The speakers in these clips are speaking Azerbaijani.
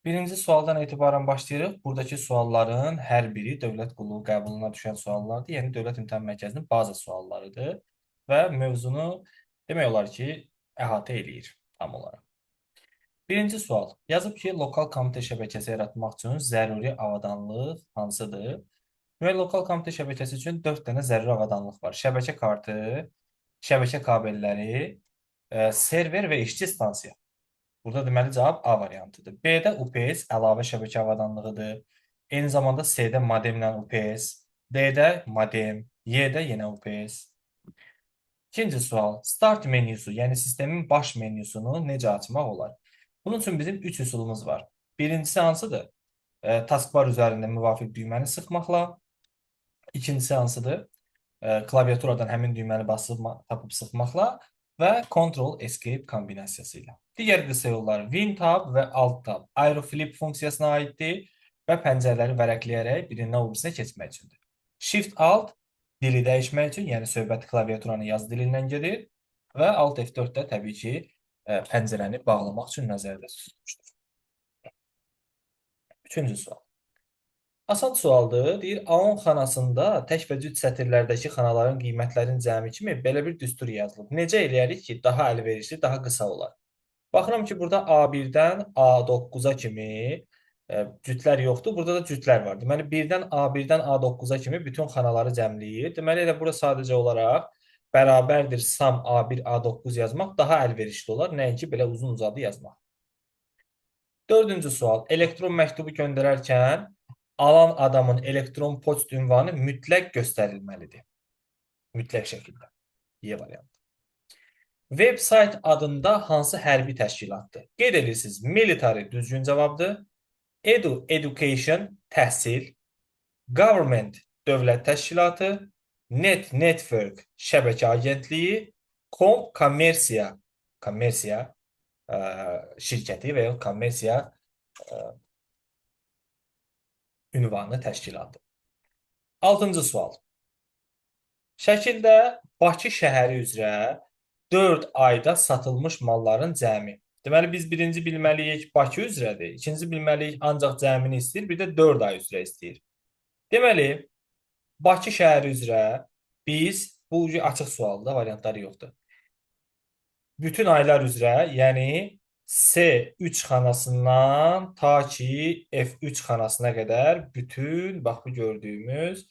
Birinci sualdan etibarən başlayırıq. Buradakı sualların hər biri dövlət qulluğu qəbuluna düşən suallardır. Yəni Dövlət İmtahan Mərkəzinin baza suallarıdır və mövzunu demək olar ki, əhatə eləyir tam olaraq. Birinci sual. Yazıb ki, lokal komitə şəbəkəsi yaratmaq üçün zəruri avadanlıq hansıdır? Və lokal komitə şəbəkəsi üçün 4 dənə zəruri avadanlıq var. Şəbəkə kartı, şəbəkə kabelləri, server və işçi stansiya. Burada deməli cavab A variantıdır. B-də UPS əlavə şəbəkə avadanlığıdır. Eyni zamanda C-də modemlə UPS, D-də modem, Y-də yenə UPS. İkinci sual. Start menyusu, yəni sistemin baş menyusunu necə açmaq olar? Bunun üçün bizim 3 üsulumuz var. Birincisi hansıdır? Taskbar üzərində müvafiq düyməni sıxmaqla. İkincisi hansıdır? Klaviaturadan həmin düyməni basıb tapıb sıxmaqla və Ctrl Escape kombinasiyası ilə. Digər qısa yollar WinTab və AltTab aeroflip funksiyasına aiddir və pəncərələri vərəqləyərək birindən o birisinə keçmək üçündür. Shift Alt dili dəyişmək üçün, yəni söhbət klaviaturanın yazı dilindən gedir və Alt F4 də təbii ki, pəncərəni bağlamaq üçün nəzərdə tutulmuşdur. Üçüncü sual. Asan sualdır. Deyir, A10 xanasında tək və cüt sətirlərdəki xanaların qiymətlərin cəmi kimi belə bir düstur yazılıb. Necə eləyərik ki, daha əlverişli, daha qısa olar? Baxıram ki, burada A1-dən A9-a kimi cütlər yoxdur. Burada da cütlər var. Deməli, 1-dən A1-dən A9-a kimi bütün xanaları cəmləyir. Deməli, elə bura sadəcə olaraq bərabərdir sum A1, A9 yazmaq daha əlverişli olar. Nəinki belə uzun-uzadı yazmaq. Dördüncü sual. Elektron məktubu göndərərkən alan adamın elektron poçt ünvanı mütləq göstərilməlidir. Mütləq şəkildə. Y variantı. Website adında hansı hərbi təşkilatdır? Qeyd edirsiniz, military düzgün cavabdır. Education, təhsil. Government, dövlət təşkilatı. Network, şəbəkə agentliyi. Kommersiya şirkəti və ya kommersiya ünvanı təşkilatı. 6-cı sual. Şəkildə Bakı şəhəri üzrə 4 ayda satılmış malların cəmi. Deməli, biz birinci bilməliyik Bakı üzrədir. İkinci bilməliyik ancaq cəmini istəyir. Bir də 4 ay üzrə istəyir. Deməli, Bakı şəhəri üzrə biz, bu açıq sualda variantları yoxdur. Bütün aylar üzrə, yəni C3 xanasından ta ki F3 xanasına qədər bütün, bax bu gördüyümüz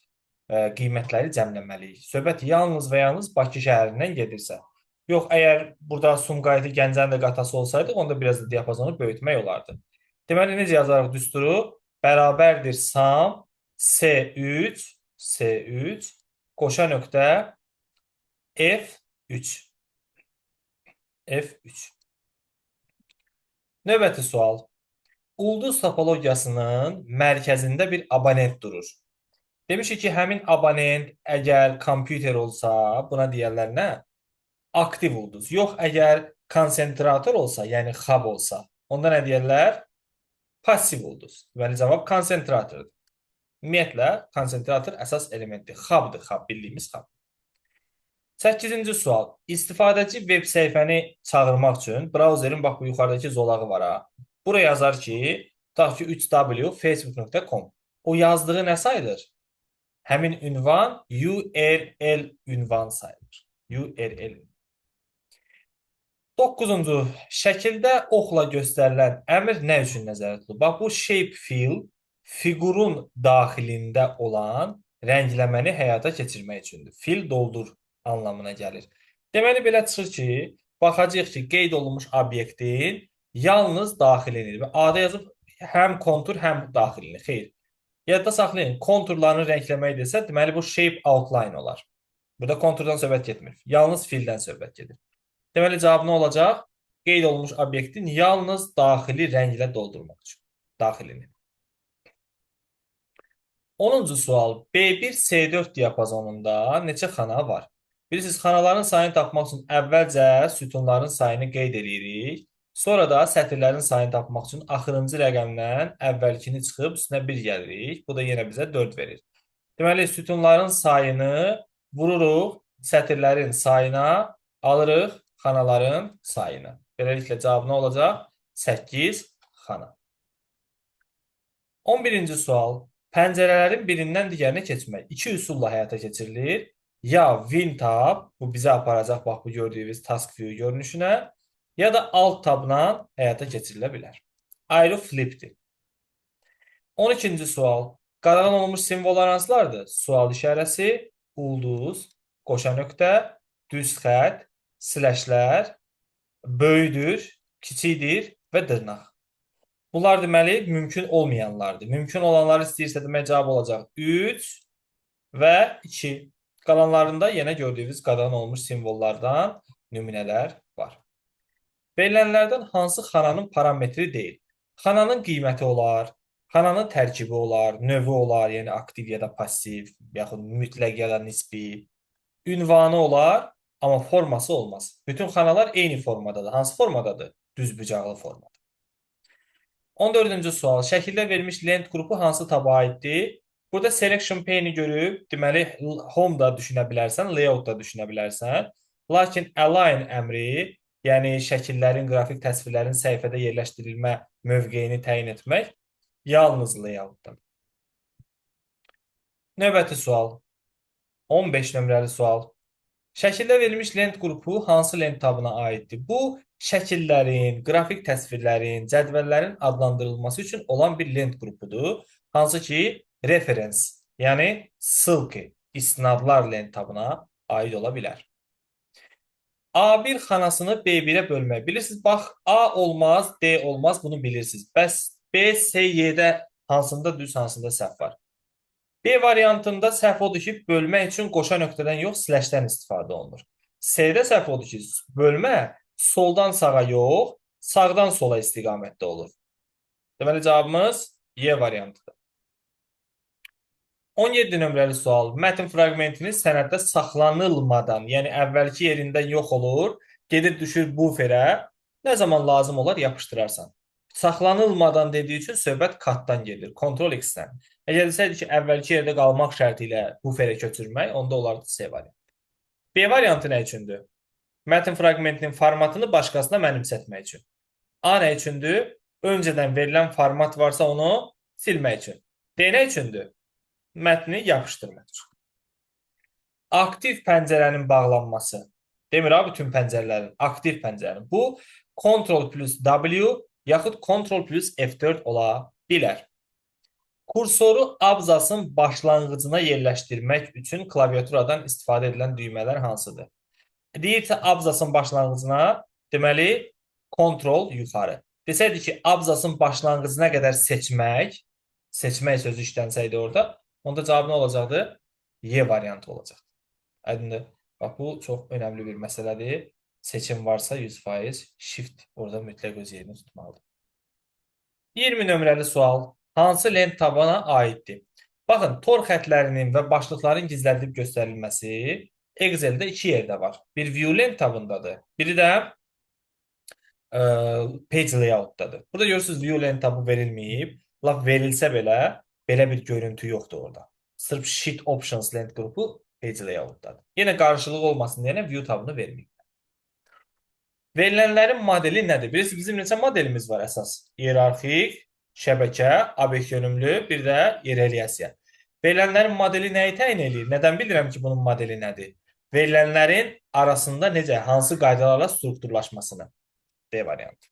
qiymətləri cəmləməliyik. Söhbət yalnız və yalnız Bakı şəhərindən gedirsə. Yox, əgər burada Sumqayıtı, Gəncənin də qatası olsaydı, onda biraz da diapazonu böyütmək olardı. Deməli, necə yazarıq düsturu? Bərabərdir sum C3 qoşa nöqtə F3. F3. Növbəti sual. Ulduz topologiyasının mərkəzində bir abonent durur. Demişik ki, həmin abonent əgər kompüter olsa, buna deyərlər nə? Aktiv ulduz. Yox, əgər konsentrator olsa, yəni hub olsa, onda nə deyərlər? Pasiv ulduz. Deməli, cavab konsentratordur. Ümumiyyətlə, konsentrator əsas elementdir. Hubdır, hub, bildiyimiz hub. 8-ci sual. İstifadəçi web səhifəni çağırmaq üçün brauzerin bax bu yuxarıdakı zolağı var ha. Buraya yazar ki, tutaq ki 3w facebook.com. O yazdığı nə sayılır? Həmin ünvan URL ünvan sayılır. URL. 9-cu. Şəkildə oxla göstərilən əmr nə üçün nəzərdə tutulur? Bax bu shape fill fiqurun daxilində olan rəngləməni həyata keçirmək üçündür. Fill doldur anlamına gəlir. Deməli, belə çıxır ki, baxacaq ki, qeyd olunmuş obyektin yalnız daxilini və A-da yazıb həm kontur, həm daxilini. Xeyr. Yadda saxlayın, konturlarını rəngləmək desə, deməli, bu shape outline olar. Burada konturdan söhbət getmir. Yalnız fildən söhbət gedir. Deməli, cavab nə olacaq? Qeyd olunmuş obyektin yalnız daxili rənglə doldurmaq üçün. Daxilini. 10-cu sual. B1 C4 diapazonunda neçə xana var? Bilirsiniz, xanaların sayını tapmaq üçün əvvəlcə sütunların sayını qeyd edirik. Sonra da sətirlərin sayını tapmaq üçün axırıncı rəqəmdən əvvəlkini çıxıb üstünə 1 gəlirik. Bu da yenə bizə 4 verir. Deməli, sütunların sayını vururuq sətirlərin sayına, alırıq xanaların sayını. Beləliklə, cavab nə olacaq? 8 xana. 11-ci sual. Pəncərələrin birindən digərinə keçmək iki üsulla həyata keçirilir. Ya win tab, bu bizə aparacaq bax bu gördüyünüz task view görünüşünə, ya da alt tabla həyata keçirilə bilər. Ayrı flipdir. 12-ci sual. Qadağan olunmuş simvollar hansılardır? Sual işarəsi, ulduz, qoşa nöqtə, düz xətt, slashlər, böyüdür, kiçikdir və dırnaq. Bunlar deməli mümkün olmayanlardır. Mümkün olanları istəyirsə demək cavab olacaq 3 və 2. Qalanlarında yenə gördüyünüz qadağan olmuş simvollardan nümunələr var. Verilənlərdən hansı xananın parametri deyil? Xananın qiyməti olar, xananın tərkibi olar, növü olar, yəni aktiv ya da pasiv, yaxud mütləq ya da nisbi, ünvanı olar, amma forması olmaz. Bütün xanalar eyni formadadır. Hansı formadadır? Düzbucaqlı formada. 14-cü sual. Şəkildə verilmiş lent qrupu hansı taba aiddir? Burada selection pane-i görüb, deməli home da düşünə bilərsən, layout da düşünə bilərsən. Lakin align əmri, yəni şəkillərin, qrafik təsvirlərin səhifədə yerləşdirilmə mövqeyini təyin etmək yalnız layoutdan. Növbəti sual. 15 nömrəli sual. Şəkildə verilmiş lent qrupu hansı lent tabına aiddir? Bu, şəkillərin, qrafik təsvirlərin, cədvəllərin adlandırılması üçün olan bir lent qrupudur. Hansı ki, reference, yəni ссылки, istinadlar lent tabına aid ola bilər. A1 xanasını B1-ə bölmək. Bilirsiniz, bax, A olmaz, D olmaz, bunu bilirsiniz. Bəs B, C, Y-də hansında düz, hansında səhv var? B variantında səhv odur ki, bölmək üçün qoşa nöqtədən yox, slashdən istifadə olunur. C-də səhv odur ki, bölmə soldan sağa yox, sağdan sola istiqamətdə olur. Deməli, cavabımız Y variantıdır. 17 nömrəli sual. Mətn fraqmentini sənəddə saxlanılmadan, yəni əvvəlki yerindən yox olur, gedir düşür buferə, nə zaman lazım olar yapışdırarsan. Saxlanılmadan dediyi üçün söhbət katdan gedir, Ctrl X-dən. Əgər desəydi ki, əvvəlki yerdə qalmaq şərti ilə buferə köçürmək, onda olardı C variantı. B variantı nə üçündür? Mətn fraqmentinin formatını başqasına mənimsətmək üçün. A nə üçündür? Öncədən verilən format varsa onu silmək üçün. D nə üçündür? Mətni yapışdırmaq üçün. Aktiv pəncərənin bağlanması. Demir ha, bütün pəncərələrin, aktiv pəncərənin. Bu, Ctrl plus W yaxud Ctrl plus F4 ola bilər. Kursoru abzasın başlanğıcına yerləşdirmək üçün klaviaturadan istifadə edilən düymələr hansıdır? Deyirsə, abzasın başlanğıcına, deməli, Ctrl yuxarı. Desəydi ki, abzasın başlanğıcına qədər seçmək sözü işlənsəydi orada, onda cavab nə olacaqdı? Y variantı olacaqdı. Aydındır. Bax, bu çox önəmli bir məsələdir. Seçim varsa 100%, shift orada mütləq öz yerini tutmalıdır. 20 nömrəli sual. Hansı lent tabana aiddir? Baxın, tor xətlərinin və başlıqların gizlədilib göstərilməsi Excel-də iki yerdə var. Bir view lent tabındadır, biri də page layout-dadır. Burada görürsünüz, view lent tabı verilməyib. Laf verilsə belə bir görüntü yoxdur orada. Sırf sheet options lent qrupu page layout-dadır. Yenə qarşılıq olmasın deyənə view tabını verməyib. Verilənlərin modeli nədir? Bilirsiniz, bizim neçə modelimiz var əsas? Hierarxik, şəbəkə, obyekt yönümlü, bir də irreliasiya. Verilənlərin modeli nəyi təyin edir? Nədən bilirəm ki, bunun modeli nədir? Verilənlərin arasında necə, hansı qaydalarla strukturlaşmasını. D variantı.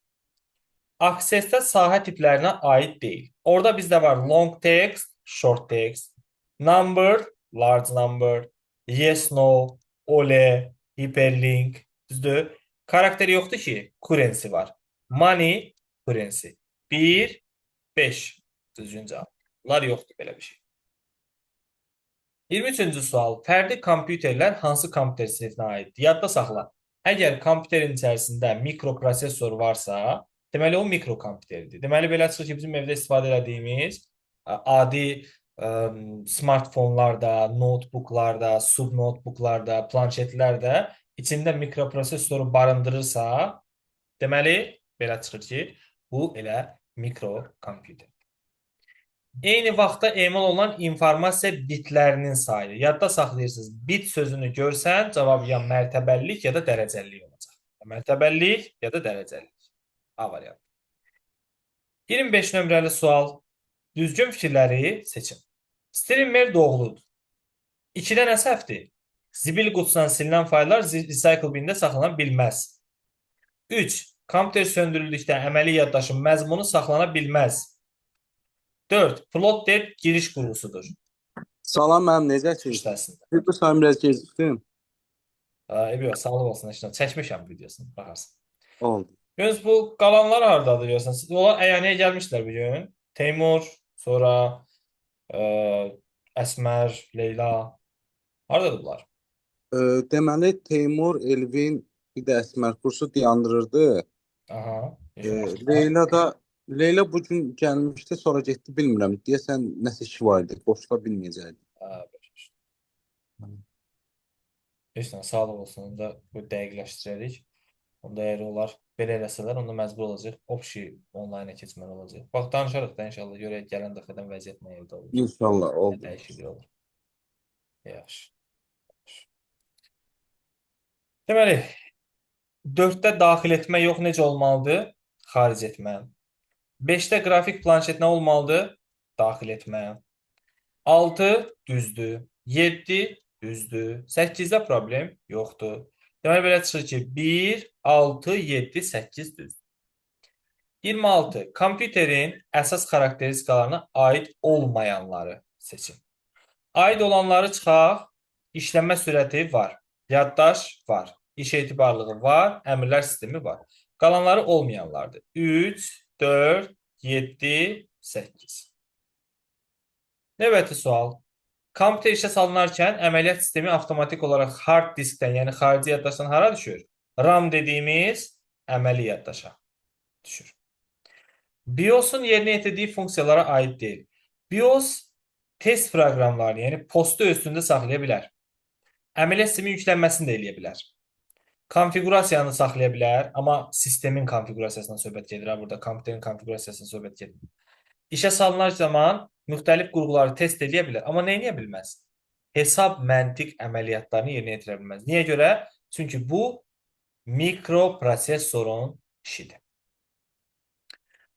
Aksesdə sahə tiplərinə aid deyil. Orada bizdə var long text, short text, number, large number, yes, no, ole, hyperlink, düzdür? Karakteri yoxdur ki, currency var. Money, currency. 1, 5. Düzgün cavab. Bunlar yoxdur belə bir şey. 23-cü sual. Fərdi kompüterlər hansı kompüter sinifinə aiddir? Yadda saxla. Əgər kompüterin içərisində mikroprosesor varsa, deməli o mikrokompüterdir. Deməli belə çıxır ki, bizim evdə istifadə etdiyimiz adi smartfonlarda, notebooklarda, subnotebooklarda, planşetlərdə içində mikroprosesoru barındırırsa, deməli belə çıxır ki, bu elə mikrokompüter. Eyni vaxtda emal olunan informasiya bitlərinin sayı. Yadda saxlayırsınız. Bit sözünü görsən, cavab ya mərtəbəlilik ya da dərəcəlilik olacaq. Mərtəbəlilik ya da dərəcəlilik. A variantı. 25 nömrəli sual. Düzgün fikirləri seçin. Strinmer doğruludur. 2-də nə səhvdir? Zibil qutusundan silinən fayllar recycle bində saxlana bilməz. 3. Kompüter söndürüldükdə əməli yaddaşın məzmunu saxlana bilməz. 4. Plotted giriş qurğusudur. Salam mənim necəsiz? Çıxış təsində. Bu sayım biraz gecikdim. Yox, sağlıq olsun. Çəkmişəm videosunu, baxarsın. Oldu. Göz bu qalanlar hardadır görsən? Onlar əyaniyə gəlmişlər bu gün. Teymur, sonra ə, Əsmər, Leyla. Hardadır bunlar? Deməli Teymur, Elvin, bir də Əsmər kursu dayandırırdı. Aha. Leyla bu gün gəlmişdi, sonra getdi bilmirəm. Deyəsən nəsə işi var idi, qoşula bilməyəcəkdi. Heç nə, sağlıq olsun. Onda bu dəqiqləşdirərik. Onda əgər onlar belə eləsələr, onda məcbur olacaq. Opşi onlayna keçməli olacaq. Bax, danışarıq da inşallah. Görək gələn dəfədən vəziyyət nə yerdə olur. İnşallah Nə oldu. dəyişiklik olur. Yaxşı. Deməli, 4-də daxil etmə yox, necə olmalıdır? Xaric etmə. 5-də qrafik planşet nə olmalıdır? Daxil etmə. 6 düzdür. 7 düzdür. 8-də problem yoxdur. Deməli, belə çıxır ki, 1, 6, 7, 8 düzdür. 26. Kompüterin əsas xarakteristikalarına aid olmayanları seçin. Aid olanları çıxaq. İşlənmə sürəti var. Yaddaş var. İş etibarlığı var. Əmrlər sistemi var. Qalanları olmayanlardır. 3, 4, 7, 8. Növbəti sual. Kompüter işə salınarkən əməliyyat sistemi avtomatik olaraq hard diskdən, yəni xarici yaddaşdan hara düşür? RAM dediyimiz əməli yaddaşa düşür. BIOS'un yerinə yetirdiyi funksiyalara aid deyil. BIOS test proqramlarını, yəni postu üstündə saxlaya bilər. Əməliyyat sistemi yüklənməsini də eləyə bilər. Konfigurasiyanı saxlaya bilər, amma sistemin konfigurasiyasından söhbət gedir. Burada kompüterin konfigurasiyasından söhbət gedir. İşə salınan zaman müxtəlif qurğuları test edə bilər, amma nə edə bilməz? Hesab, məntiq əməliyyatlarını yerinə yetirə bilməz. Niyə görə? Çünki bu mikroprosesorun işidir.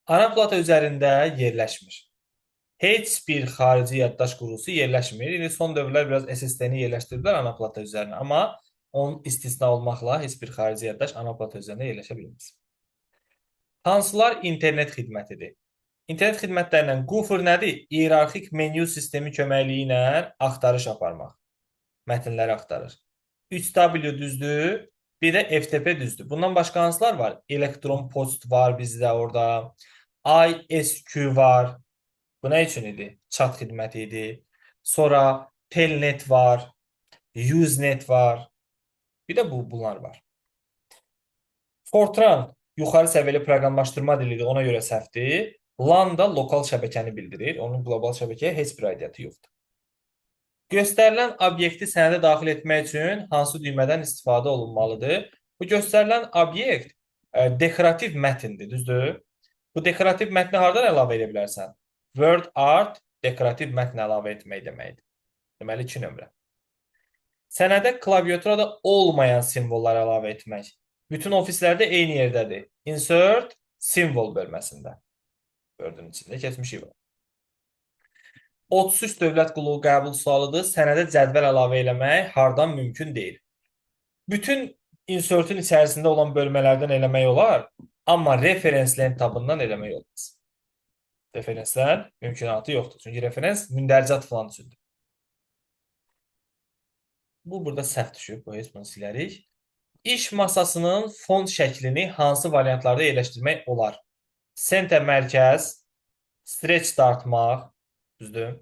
Ana plata üzərində yerləşmir. Heç bir xarici yaddaş qurğusu yerləşmir. İndi son dövrlər biraz SSD-ni yerləşdirdilər ana plata üzərinə, amma onun istisna olmaqla heç bir xarici yaddaş ana plata üzərində yerləşə bilməz. Hansılar internet xidmətidir? İnternet xidmətlərindən Goofer nədir? İyerarxik menyu sistemi köməkliyi ilə axtarış aparmaq. Mətnləri axtarır. 3W düzdür, bir də FTP düzdür. Bundan başqa hansılar var? Elektron post var bizdə orada. ISQ var. Bu nə üçün idi? Chat xidməti idi. Sonra Telnet var. Usenet var. Bir də bunlar var. Fortran yuxarı səviyyəli proqramlaşdırma dilidir, ona görə səhvdir. LAN da lokal şəbəkəni bildirir. Onun qlobal şəbəkəyə heç bir aidiyyəti yoxdur. Göstərilən obyekti sənədə daxil etmək üçün hansı düymədən istifadə olunmalıdır? Bu göstərilən obyekt dekorativ mətndir, düzdür? Bu dekorativ mətni hardan əlavə edə bilərsən? Word art dekorativ mətn əlavə etmək deməkdir. Deməli 2 nömrə. Sənədə klaviaturada olmayan simvollar əlavə etmək. Bütün ofislərdə eyni yerdədir. Insert simvol bölməsində. Gördüyün içində keçmişik var. 33 dövlət qulluğu qəbul sualıdır. Sənədə cədvəl əlavə eləmək hardan mümkün deyil. Bütün insertün içərisində olan bölmələrdən eləmək olar, amma referenslərin tabından eləmək olmaz. Referenslər mümkünatı yoxdur. Çünki referens mündərcat falan üçündür. Bu burada səhv düşüb. Bu heç bunu silərik. İş masasının fond şəklini hansı variantlarda yerləşdirmək olar? Center mərkəz, stretch dartmaq, düzdür?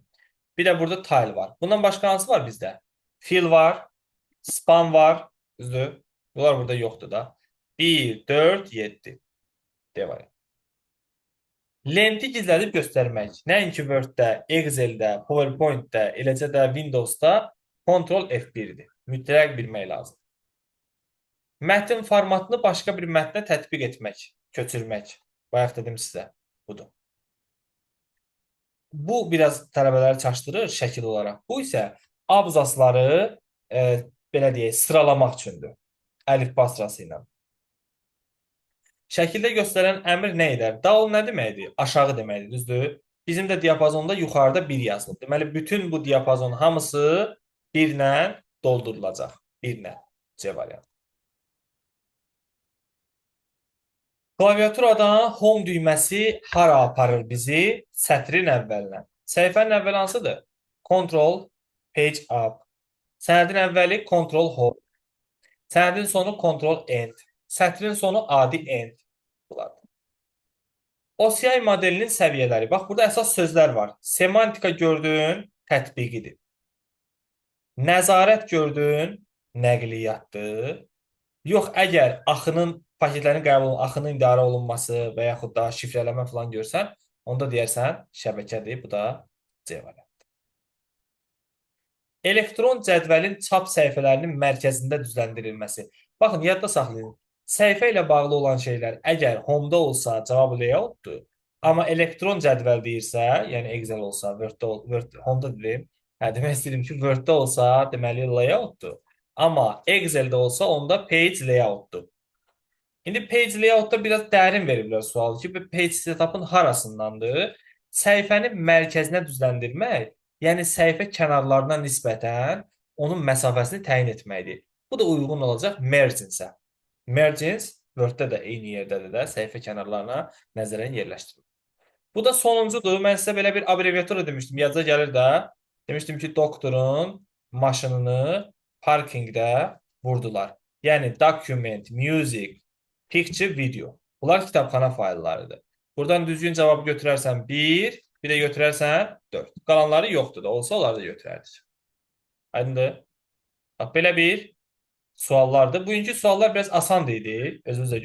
Bir də burada tile var. Bundan başqa hansı var bizdə? Fill var, span var, düzdür? Bunlar burada yoxdur da. 1, 4, 7. Devam. Lenti gizlədib göstərmək. Nəinki Word-də, Excel-də, PowerPoint-də, eləcə də Windows-da Ctrl F1-dir. Mütləq bilmək lazım. Mətn formatını başqa bir mətnə tətbiq etmək, köçürmək. Bayaq dedim sizə, budur. Bu biraz tələbələri çaşdırır şəkil olaraq. Bu isə abzasları belə deyək, sıralamaq üçündür. Əlifba sırası ilə. Şəkildə göstərən əmr nə edər? Down nə deməkdir? Aşağı deməkdir, düzdür? Bizim də diapazonda yuxarıda 1 yazılıb. Deməli, bütün bu diapazon hamısı 1 ilə doldurulacaq. 1 ilə. C variantı. Klaviaturadan home düyməsi hara aparır bizi? Sətrin əvvəlinə. Səhifənin əvvəli hansıdır? Control, page up. Sənədin əvvəli Control home. Sənədin sonu Control end. Sətrin sonu adi end. Bunlar. OCI modelinin səviyyələri. Bax, burada əsas sözlər var. Semantika gördüyün tətbiqidir. Nəzarət gördüyün nəqliyyatdır. Yox, əgər paketlərin qəbulu, axının idarə olunması və yaxud da şifrələmə falan görsən, onda deyərsən şəbəkədir. Bu da C variantı. Elektron cədvəlin çap səhifələrinin mərkəzində düzləndirilməsi. Baxın, yadda saxlayın. Səhifə ilə bağlı olan şeylər əgər home-da olsa cavab layout-dur. Amma elektron cədvəl deyirsə, yəni Excel olsa, home-da deyim. Demək istəyirəm ki, Word-da olsa, deməli layout-dur. Amma Excel-də olsa, onda page layout-dur. İndi page layout-da biraz dərin veriblər sualı ki, page setup'ın harasındandır? Səhifənin mərkəzinə düzləndirmək, yəni səhifə kənarlarına nisbətən onun məsafəsini təyin etməkdir. Bu da uyğun olacaq margin-sə. Margins Word-də də eyni yerdədir də, səhifə kənarlarına nəzərən yerləşdirilir. Bu da sonuncudur. Mən sizə belə bir abreviatura demişdim. Yazıca gəlir də. Demişdim ki, doktorun maşınını parkingdə vurdular. Yəni document, music, picture, video. Bunlar kitabxana fayllarıdır. Buradan düzgün cavabı götürərsən 1, bir də götürərsən 4. Qalanları yoxdur da. Olsa onları da götürərdik. Aydındır? Bax, belə bir suallardır. Bugünkü suallar biraz asan idi. Özünüz də